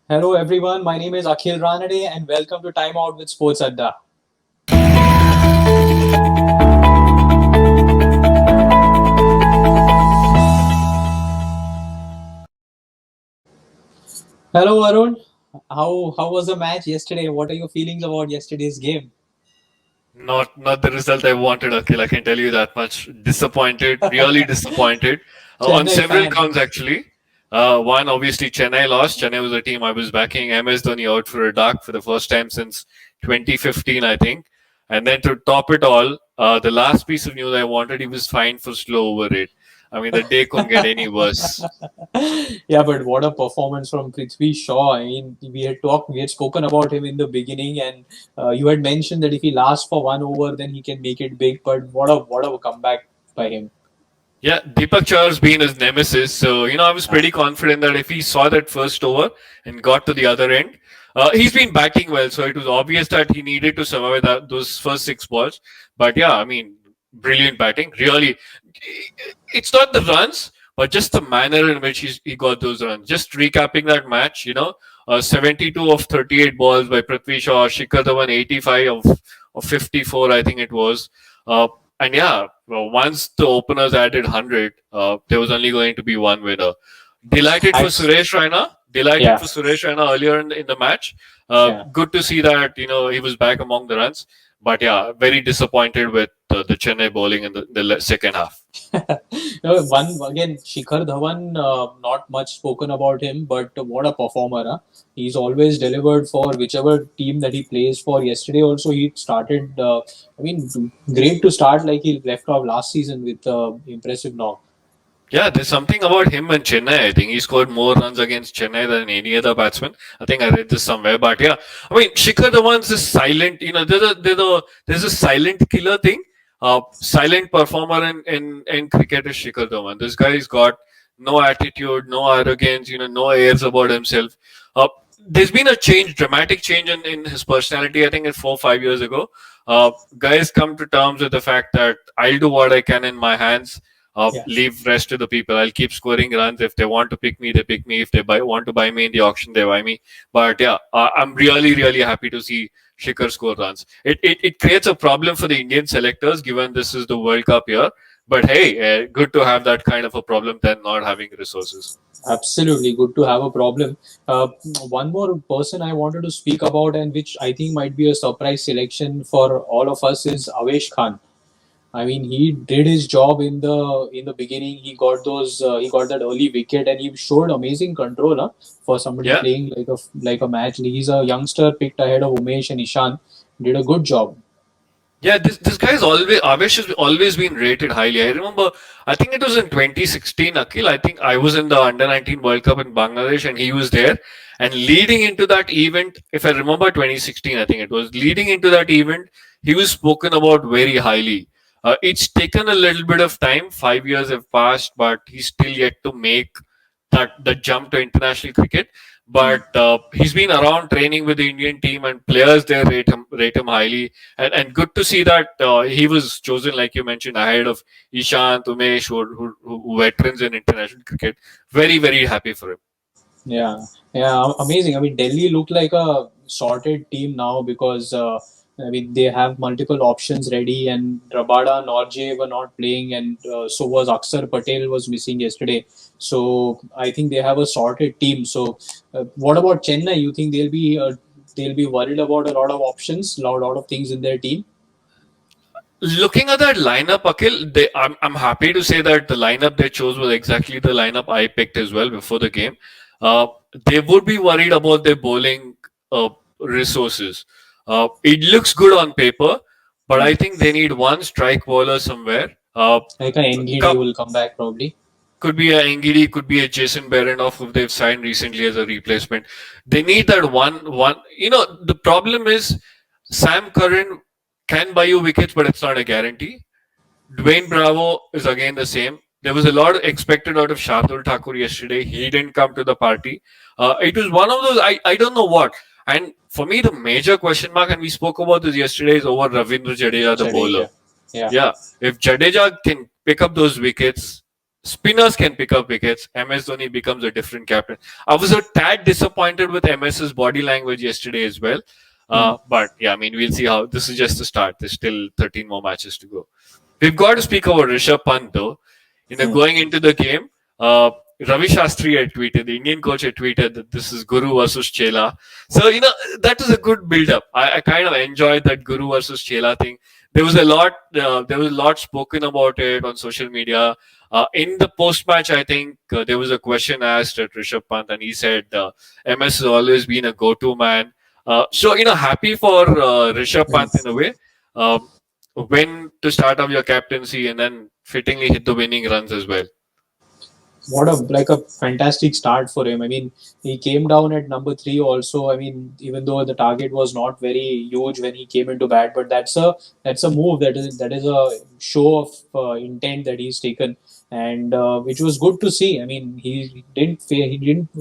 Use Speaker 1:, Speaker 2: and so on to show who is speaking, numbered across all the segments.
Speaker 1: Hello everyone, my name is Akhil Ranade and welcome to Timeout with SportsAdda. Hello Arun, how was the match yesterday? What are your feelings about yesterday's game?
Speaker 2: Not the result I wanted, Akhil. I can tell you that much. Disappointed, really disappointed. On
Speaker 1: Chennai
Speaker 2: several
Speaker 1: fan.
Speaker 2: counts, actually. One, obviously, Chennai lost. Chennai was a team I was backing. MS Dhoni out for a duck for the first time since 2015, I think. And then to top it all, the last piece of news I wanted, he was fined for slow over it. I mean, the day couldn't get any worse.
Speaker 1: Yeah, but what a performance from Prithvi Shaw. I mean, we had spoken about him in the beginning, and you had mentioned that if he lasts for 1 over, then he can make it big. But what a comeback by him.
Speaker 2: Yeah, Deepak Char's been his nemesis. So, I was
Speaker 1: Yeah.
Speaker 2: pretty confident that if he saw that first over and got to the other end, he's been batting well. So it was obvious that he needed to survive those first six balls. But yeah, I mean, brilliant batting. Really, it's not the runs, but just the manner in which he got those runs. Just recapping that match, 72 of 38 balls by Prithvi Shaw, Shikhar Dhawan 85 of 54, I think it was. Uh, and yeah, well, once the openers added 100, there was only going to be one winner. Delighted for
Speaker 1: Acts.
Speaker 2: Suresh Raina. Delighted
Speaker 1: Yeah.
Speaker 2: for Suresh Raina earlier in the match.
Speaker 1: Yeah.
Speaker 2: Good to see that he was back among the runs. But yeah, very disappointed with the Chennai bowling in the second half.
Speaker 1: One again, Shikhar Dhawan. Not much spoken about him, but what a performer! Huh? He's always delivered for whichever team that he plays for. Yesterday also he started. I mean, great to start like he left off last season with impressive knock.
Speaker 2: Yeah, there's something about him and Chennai. I think he scored more runs against Chennai than any other batsman. I think I read this somewhere, but yeah, I mean, Shikhar Dhawan's is silent. There's a silent killer thing. Silent performer in cricket is Shikhar Dhawan. This guy's got no attitude, no arrogance. No airs about himself. There's been a change, dramatic change in his personality. I think it's 4 5 years ago. Guys come to terms with the fact that I'll do what I can in my hands,
Speaker 1: Yeah.
Speaker 2: leave rest to the people. I'll keep scoring runs. If they want to pick me, they pick me. If they want to buy me in the auction, they buy me. But yeah, I'm really, really happy to see Shikhar score runs. It creates a problem for the Indian selectors, given this is the World Cup year. But hey, good to have that kind of a problem than not having resources.
Speaker 1: Absolutely good to have a problem. One more person I wanted to speak about, and which I think might be a surprise selection for all of us, is Avesh Khan. I mean, he did his job in the beginning. He got that early wicket, and he showed amazing control, huh, for somebody
Speaker 2: Yeah,
Speaker 1: playing like a match. He's a youngster picked ahead of Umesh and Ishan. Did a good job.
Speaker 2: yeah, this guy's always Avesh has always been rated highly. I remember, I think it was in 2016, Akhil. I think I was in the Under 19 World Cup in Bangladesh, and he was there. And leading into that event, if I remember 2016, I think it was leading into that event, he was spoken about very highly. It's taken a little bit of time. 5 years have passed, but he's still yet to make that jump to international cricket. But he's been around training with the Indian team, and players there rate him highly. And good to see that he was chosen, like you mentioned, ahead of Ishant, Umesh, who veterans in international cricket. Very, very happy for him.
Speaker 1: Yeah, yeah, amazing. I mean, Delhi look like a sorted team now because I mean they have multiple options ready, and Rabada and Norje were not playing, and so was Akshar Patel was missing yesterday. So I think they have a sorted team. So what about Chennai? You think they'll be worried about a lot of options, lot of things in their team?
Speaker 2: Looking at that lineup, Akhil, I'm happy to say that the lineup they chose was exactly the lineup I picked as well before the game. Uh, they would be worried about their bowling resources. It looks good on paper, but
Speaker 1: Hmm.
Speaker 2: I think they need one strike bowler somewhere.
Speaker 1: Like a NGD will come back probably.
Speaker 2: Could be a Engidi, could be a Jason Baranoff who they've signed recently as a replacement. They need that one. The problem is Sam Curran can buy you wickets, but it's not a guarantee. Dwayne Bravo is again the same. There was a lot expected out of Shardul Thakur yesterday. He didn't come to the party. It was one of those, I don't know what. And for me, the major question mark, and we spoke about this yesterday, is over Ravindra Jadeja, the bowler.
Speaker 1: Jadeja. Yeah.
Speaker 2: Yeah, if Jadeja can pick up those wickets, spinners can pick up wickets. MS Dhoni becomes a different captain. I was a tad disappointed with MS's body language yesterday as well.
Speaker 1: Hmm.
Speaker 2: But yeah, I mean, we'll see how this is just the start. There's still 13 more matches to go. We've got to speak about Rishabh Pant though.
Speaker 1: Hmm.
Speaker 2: Going into the game, uh, Ravi Shastri had tweeted, the Indian coach had tweeted that this is Guru versus Chela. So, that is a good build up. I kind of enjoyed that Guru versus Chela thing. There was a lot spoken about it on social media. In the post match, I think there was a question asked at Rishabh Pant, and he said, MS has always been a go to man. So, happy for Rishabh Pant in a way. Um, when to start off your captaincy and then fittingly hit the winning runs as well.
Speaker 1: What a like a fantastic start for him. I mean, he came down at number three also. I mean, even though the target was not very huge when he came into bat, but that's a move that is a show of intent that he's taken, and which was good to see. I mean, he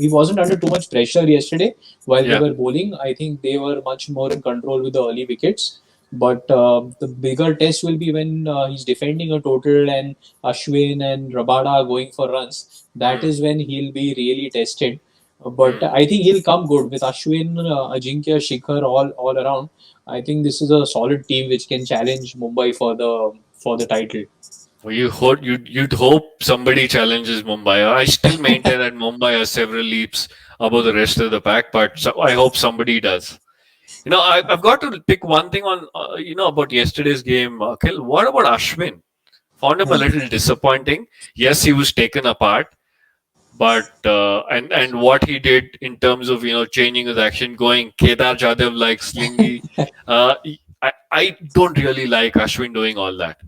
Speaker 1: wasn't under too much pressure yesterday while they
Speaker 2: Yeah.
Speaker 1: were bowling. I think they were much more in control with the early wickets. But the bigger test will be when he's defending a total and Ashwin and Rabada are going for runs. That
Speaker 2: Mm,
Speaker 1: is when he'll be really tested. But
Speaker 2: mm.
Speaker 1: I think he'll come good with Ashwin, Ajinkya, Shikhar all around. I think this is a solid team which can challenge Mumbai for the title.
Speaker 2: Well, you'd hope somebody challenges Mumbai. I still maintain that Mumbai has several leaps above the rest of the pack, but I hope somebody does. I've got to pick one thing on about yesterday's game, Akhil. What about Ashwin? Found him a little disappointing. Yes, he was taken apart, but and what he did in terms of changing his action, going Kedar Jadhav like slingy. I don't really like Ashwin doing all that.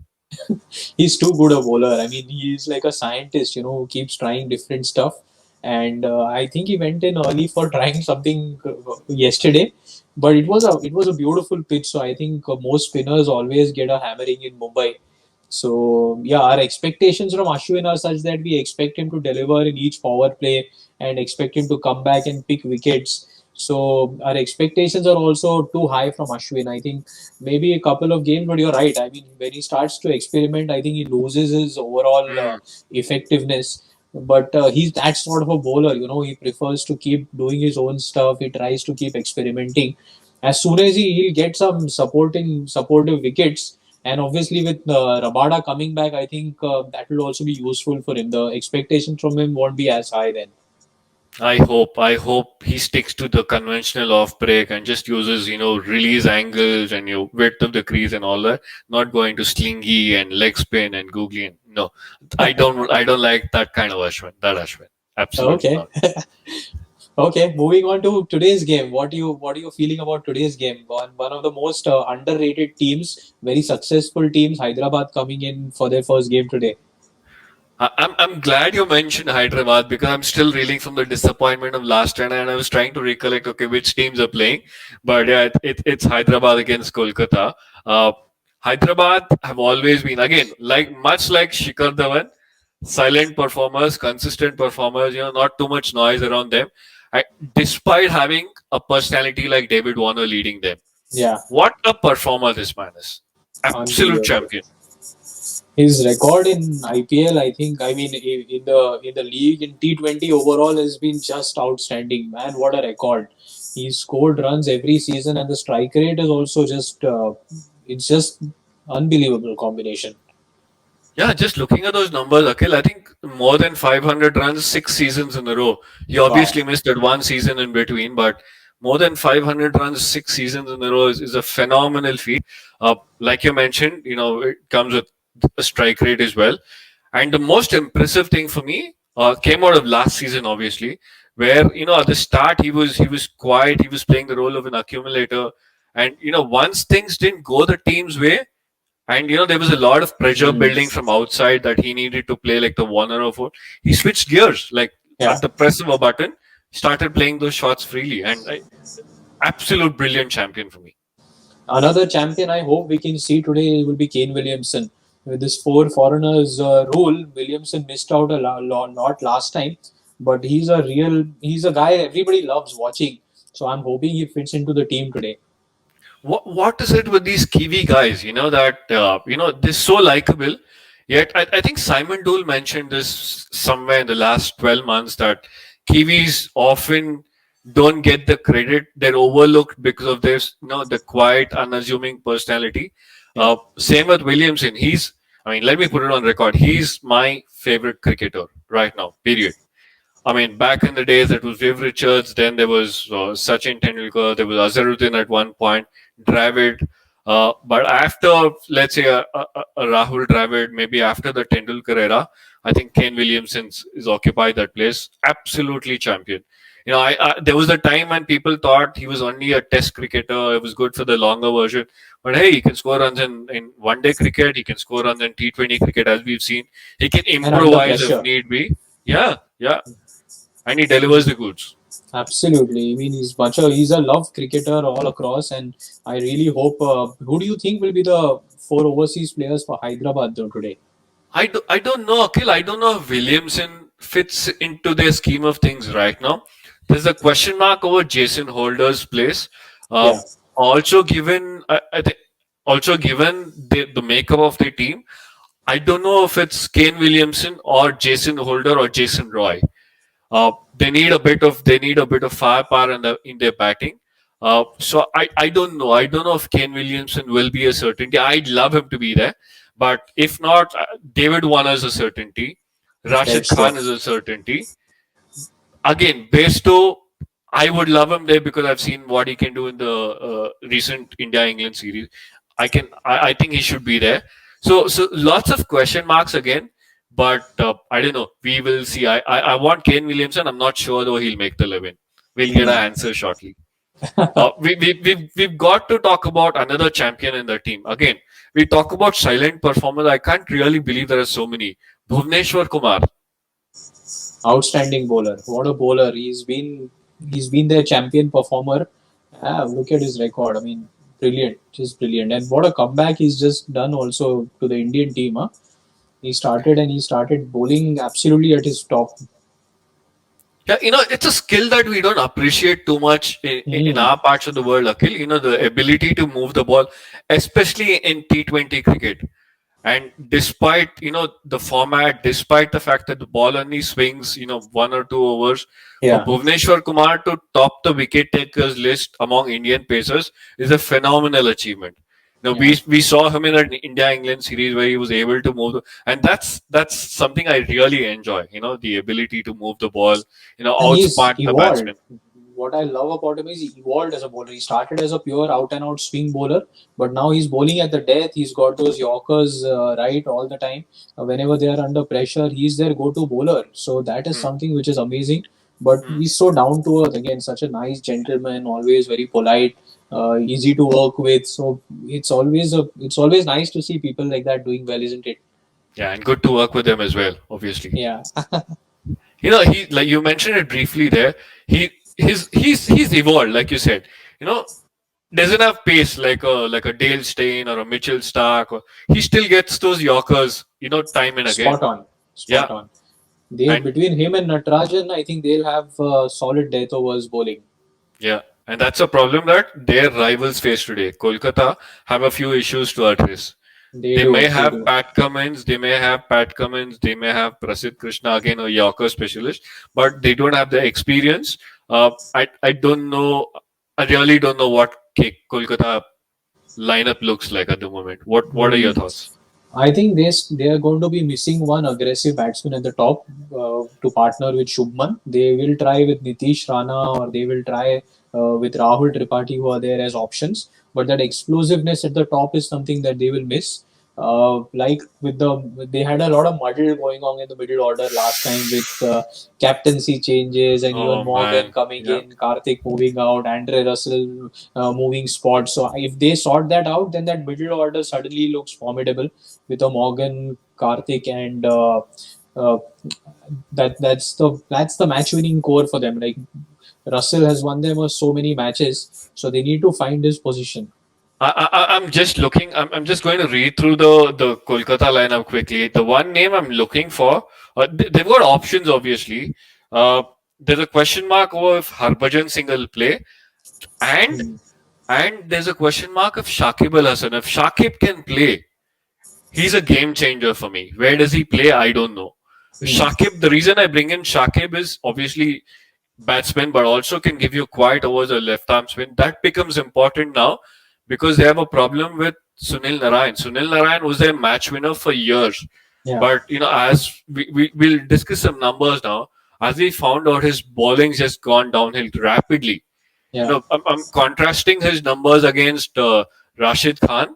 Speaker 1: He's too good a bowler. I mean, he's like a scientist, who keeps trying different stuff. And I think he went in early for trying something yesterday, but it was a beautiful pitch. So I think most spinners always get a hammering in Mumbai. So yeah, our expectations from Ashwin are such that we expect him to deliver in each power play and expect him to come back and pick wickets. So our expectations are also too high from Ashwin. I think maybe a couple of games, but you're right. I mean, when he starts to experiment, I think he loses his overall
Speaker 2: Mm.
Speaker 1: effectiveness. But he's that sort of a bowler. He prefers to keep doing his own stuff. He tries to keep experimenting. As soon as he'll get some supportive wickets, and obviously with Rabada coming back, I think that will also be useful for him. The expectations from him won't be as high then.
Speaker 2: I hope he sticks to the conventional off break and just uses release angles and width of the crease and all that. Not going to slingy and leg spin and googly. No, I don't like that kind of Ashwin. That Ashwin, absolutely
Speaker 1: Okay.
Speaker 2: not.
Speaker 1: Okay, moving on to today's game. What are you feeling about today's game? One of the most underrated teams, very successful teams, Hyderabad coming in for their first game today.
Speaker 2: I'm glad you mentioned Hyderabad because I'm still reeling from the disappointment of last time, and I was trying to recollect which teams are playing. But yeah, it's Hyderabad against Kolkata. Uh, Hyderabad have always been, again, much like Shikhar Dhawan, silent performers, consistent performers. Not too much noise around them. I, Despite having a personality like David Warner leading them,
Speaker 1: Yeah,
Speaker 2: what a performer this man is! Absolute
Speaker 1: unbelievable.
Speaker 2: champion.
Speaker 1: His record in IPL, I think, I mean, in the league in T20 overall has been just outstanding. Man, what a record! He scored runs every season, and the strike rate is also it's just unbelievable combination.
Speaker 2: Yeah, just looking at those numbers, Akhil, I think more than 500 runs, 6 seasons in a row. He
Speaker 1: Wow.
Speaker 2: obviously missed that one season in between, but more than 500 runs, 6 seasons in a row is a phenomenal feat. Like you mentioned, it comes with a strike rate as well. And the most impressive thing for me came out of last season, obviously, where at the start he was quiet, he was playing the role of an accumulator, and once things didn't go the team's way, and there was a lot of pressure
Speaker 1: Mm.
Speaker 2: building from outside that he needed to play like the Warner of old. He switched gears, like
Speaker 1: Yeah.
Speaker 2: at the press of a button, started playing those shots freely, and absolute brilliant champion for me.
Speaker 1: Another champion I hope we can see today will be Kane Williamson. With this four foreigners rule, Williamson missed out a lot last time, but he's a guy everybody loves watching. So I'm hoping he fits into the team today.
Speaker 2: What is it with these Kiwi guys? They're so likable. Yet, I think Simon Dool mentioned this somewhere in the last 12 months that Kiwis often don't get the credit. They're overlooked because of this, the quiet, unassuming personality.
Speaker 1: Yeah,
Speaker 2: Same with Williamson. I mean, let me put it on record. He's my favorite cricketer right now, period. I mean, back in the days, it was Viv Richards. Then there was Sachin Tendulkar. There was Azharuddin at one point, Dravid. But after, let's say, a Rahul Dravid, maybe after the Tendulkar era, I think Kane Williamson is occupied that place. Absolutely champion. There was a time when people thought he was only a Test cricketer. It was good for the longer version. But hey, he can score runs in one-day cricket. He can score runs in T20 cricket, as we've seen. He can
Speaker 1: and under
Speaker 2: improvise if
Speaker 1: pressure.
Speaker 2: need be. Yeah, yeah, and he delivers the goods.
Speaker 1: Absolutely. I mean, he's a love cricketer all across, and I really hope. Who do you think will be the four overseas players for Hyderabad though today?
Speaker 2: I don't know, Akhil. I don't know if Williamson fits into their scheme of things right now. There's a question mark over Jason Holder's place. Uh,
Speaker 1: Yeah,
Speaker 2: also given, I think, also given the makeup of the team, I don't know if it's Kane Williamson or Jason Holder or Jason Roy. They need a bit of firepower in their batting. So I don't know. I don't know if Kane Williamson will be a certainty. I'd love him to be there, but if not, David Warner is a certainty. Rashid
Speaker 1: that's true.
Speaker 2: Khan is a certainty. Again, Bairstow, I would love him there because I've seen what he can do in the recent India England series. I think he should be there. So lots of question marks again, but I don't know. We will see. I want Kane Williamson. I'm not sure though he'll make the 11. We'll get
Speaker 1: Hmm.
Speaker 2: an answer shortly. We've got to talk about another champion in the team. Again, we talk about silent performers. I can't really believe there are so many. Bhuvneshwar Kumar.
Speaker 1: Outstanding bowler. What a bowler! He's been their champion performer. Ah, look at his record. I mean, brilliant, just brilliant. And what a comeback he's just done also to the Indian team. Huh? He started bowling absolutely at his top.
Speaker 2: Yeah, it's a skill that we don't appreciate too much in
Speaker 1: Hmm.
Speaker 2: our parts of the world, Akhil. The ability to move the ball, especially in T20 cricket. And despite, the format, despite the fact that the ball only swings, 1 or 2 overs, for
Speaker 1: Yeah,
Speaker 2: Bhuvneshwar Kumar to top the wicket takers list among Indian pacers is a phenomenal achievement.
Speaker 1: yeah.
Speaker 2: We saw him in an India England series where he was able to move, and that's something I really enjoy. The ability to move the ball,
Speaker 1: And he's
Speaker 2: outsmart the
Speaker 1: evolved.
Speaker 2: batsman.
Speaker 1: What I love about him is he evolved as a bowler. He started as a pure out and out swing bowler, but now he's bowling at the death. He's got those Yorkers right all the time. Whenever they are under pressure, he's their go-to bowler. So that is
Speaker 2: Hmm,
Speaker 1: something which is amazing. But
Speaker 2: hmm.
Speaker 1: he's so down to earth. Again, such a nice gentleman, always very polite, easy to work with. So it's always nice to see people like that doing well, isn't it?
Speaker 2: Yeah, and good to work with him as well, obviously.
Speaker 1: Yeah.
Speaker 2: He, like you mentioned it briefly there. He's evolved, like you said. You know, doesn't have pace like a Dale Steyn or a Mitchell Stark. He still gets those Yorkers, time and again.
Speaker 1: Spot on.
Speaker 2: Yeah,
Speaker 1: Spot on. They
Speaker 2: and
Speaker 1: between him and Natarajan, I think they'll have solid death overs bowling.
Speaker 2: yeah, and that's a problem that their rivals face today. Kolkata have a few issues to address.
Speaker 1: They
Speaker 2: They
Speaker 1: do.
Speaker 2: may
Speaker 1: They
Speaker 2: have
Speaker 1: do.
Speaker 2: They may have Prasidh Krishna again, a Yorker specialist, but they don't have the experience. I don't know. I really don't know what Kolkata lineup looks like at the moment. What are
Speaker 1: Hmm.
Speaker 2: your thoughts?
Speaker 1: I think they are going to be missing one aggressive batsman at the top to partner with Shubman. They will try with Nitish Rana or they will try with Rahul Tripathi who are there as options. But that explosiveness at the top is something that they will miss. Like they had a lot of muddle going on in the middle order last time with captaincy changes and even
Speaker 2: Oh
Speaker 1: Morgan
Speaker 2: man,
Speaker 1: coming
Speaker 2: yeah.
Speaker 1: in, Karthik moving out, Andre Russell moving spots. So if they sort that out, then that middle order suddenly looks formidable with a Morgan, Karthik, and uh, that's the match winning core for them. Like Russell has won them so many matches, so they need to find his position.
Speaker 2: I'm just looking. I'm just going to read through the Kolkata lineup quickly. The one name I'm looking for, they've got options obviously. Uh, there's a question mark over if Harbhajan Singh will play, and
Speaker 1: Hmm.
Speaker 2: and there's a question mark of Shakib Al Hasan. If Shakib can play, He's a game changer for me. Where does he play? I don't know.
Speaker 1: Hmm.
Speaker 2: Shakib, the reason I bring in Shakib is obviously batsman, but also can give you quiet overs or left arm spin. That becomes important now because they have a problem with Sunil Narayan. Sunil Narayan was their match winner for years.
Speaker 1: Yeah,
Speaker 2: But, as we'll discuss some numbers now, as we found out, his bowling's just gone downhill rapidly.
Speaker 1: yeah,
Speaker 2: I'm contrasting his numbers against Rashid Khan,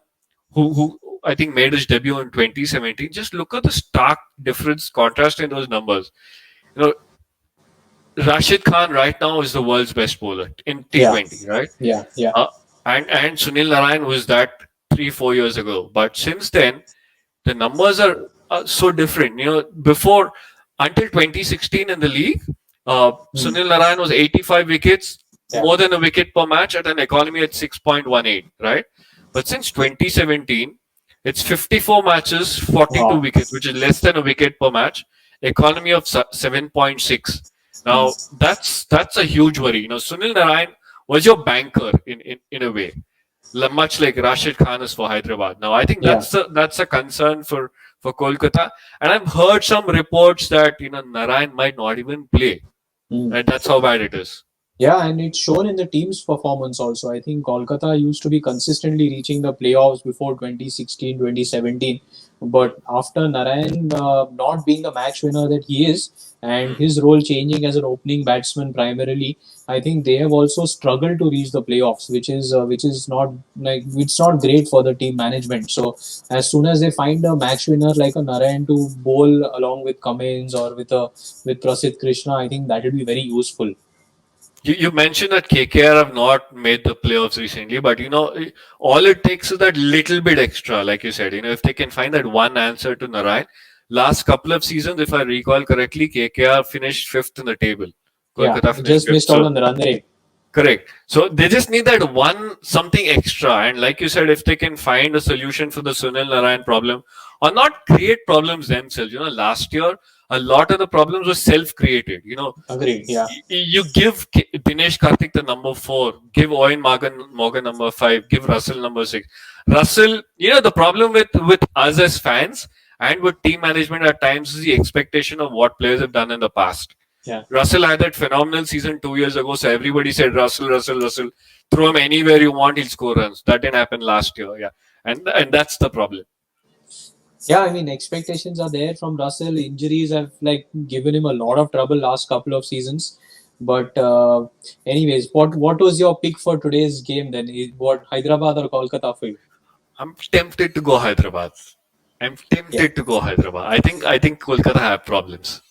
Speaker 2: who I think made his debut in 2017. Just look at the stark difference, contrast in those numbers. You know, Rashid Khan right now is the world's best bowler in
Speaker 1: yeah,
Speaker 2: T20, right?
Speaker 1: yeah, yeah,
Speaker 2: Uh, and Sunil Narayan was that 3 4 years ago. But since then, the numbers are so different. Before until 2016 in the league,
Speaker 1: hmm,
Speaker 2: Sunil Narayan was 85 wickets,
Speaker 1: yeah.
Speaker 2: more than a wicket per match at an economy at 6.18, right? But since 2017, it's 54 matches, 42
Speaker 1: Wow.
Speaker 2: wickets, which is less than a wicket per match, economy of 7.6.
Speaker 1: Hmm.
Speaker 2: Now that's a huge worry. Sunil Narayan was your banker in a way, much like Rashid Khan is for Hyderabad. Now, I think
Speaker 1: Yeah.
Speaker 2: that's a concern for Kolkata, and I've heard some reports that Narayan might not even play,
Speaker 1: Hmm.
Speaker 2: and that's how bad it is.
Speaker 1: Yeah, and it's shown in the team's performance also. I think Kolkata used to be consistently reaching the playoffs before 2016, 2017. But after Narayan not being the match winner that he is, and
Speaker 2: Hmm.
Speaker 1: his role changing as an opening batsman primarily, I think they have also struggled to reach the playoffs, which is not like it's not great for the team management. So as soon as they find a match winner like a Narayan to bowl along with Cummins or with Prasidh Krishna, I think that would be very useful.
Speaker 2: You mentioned that KKR have not made the playoffs recently, but all it takes is that little bit extra, like you said. If they can find that one answer to Narayan, last couple of seasons, if I recall correctly, KKR finished fifth in the table.
Speaker 1: Yeah,
Speaker 2: Kolkata finished
Speaker 1: just
Speaker 2: fifth.
Speaker 1: missed out
Speaker 2: So
Speaker 1: on the run rate.
Speaker 2: correct. So they just need that one something extra. And like you said, if they can find a solution for the Sunil Narayan problem or not create problems themselves. Last year, a lot of the problems were self created.
Speaker 1: Agreed. Yeah.
Speaker 2: You give Dinesh Karthik the number 4, give Owen Morgan number 5, give Russell number 6. Russell, the problem with us as fans and with team management at times is the expectation of what players have done in the past.
Speaker 1: Yeah.
Speaker 2: Russell had that phenomenal season 2 years ago, so everybody said Russell, Russell, Russell. Throw him anywhere you want, he'll score runs. That didn't happen last year, yeah, and that's the problem.
Speaker 1: Yeah, I mean expectations are there from Russell. Injuries have like given him a lot of trouble last couple of seasons. But anyways, what was your pick for today's game then? What Hyderabad or Kolkata for you?
Speaker 2: I'm tempted to go Hyderabad. I'm
Speaker 1: Yeah.
Speaker 2: tempted to go Hyderabad. I think Kolkata have problems.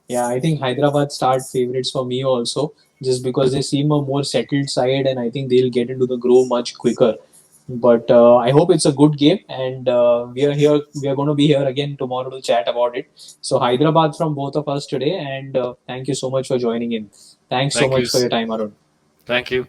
Speaker 1: Yeah, I think Hyderabad start favorites for me also, just because they seem a more settled side, and I think they'll get into the groove much quicker. But I hope it's a good game, and we are here. We are going to be here again tomorrow to chat about it. So Hyderabad from both of us today, and thank you so much for joining in. Thanks so
Speaker 2: Thank you.
Speaker 1: much for your time, Arun.
Speaker 2: Thank you.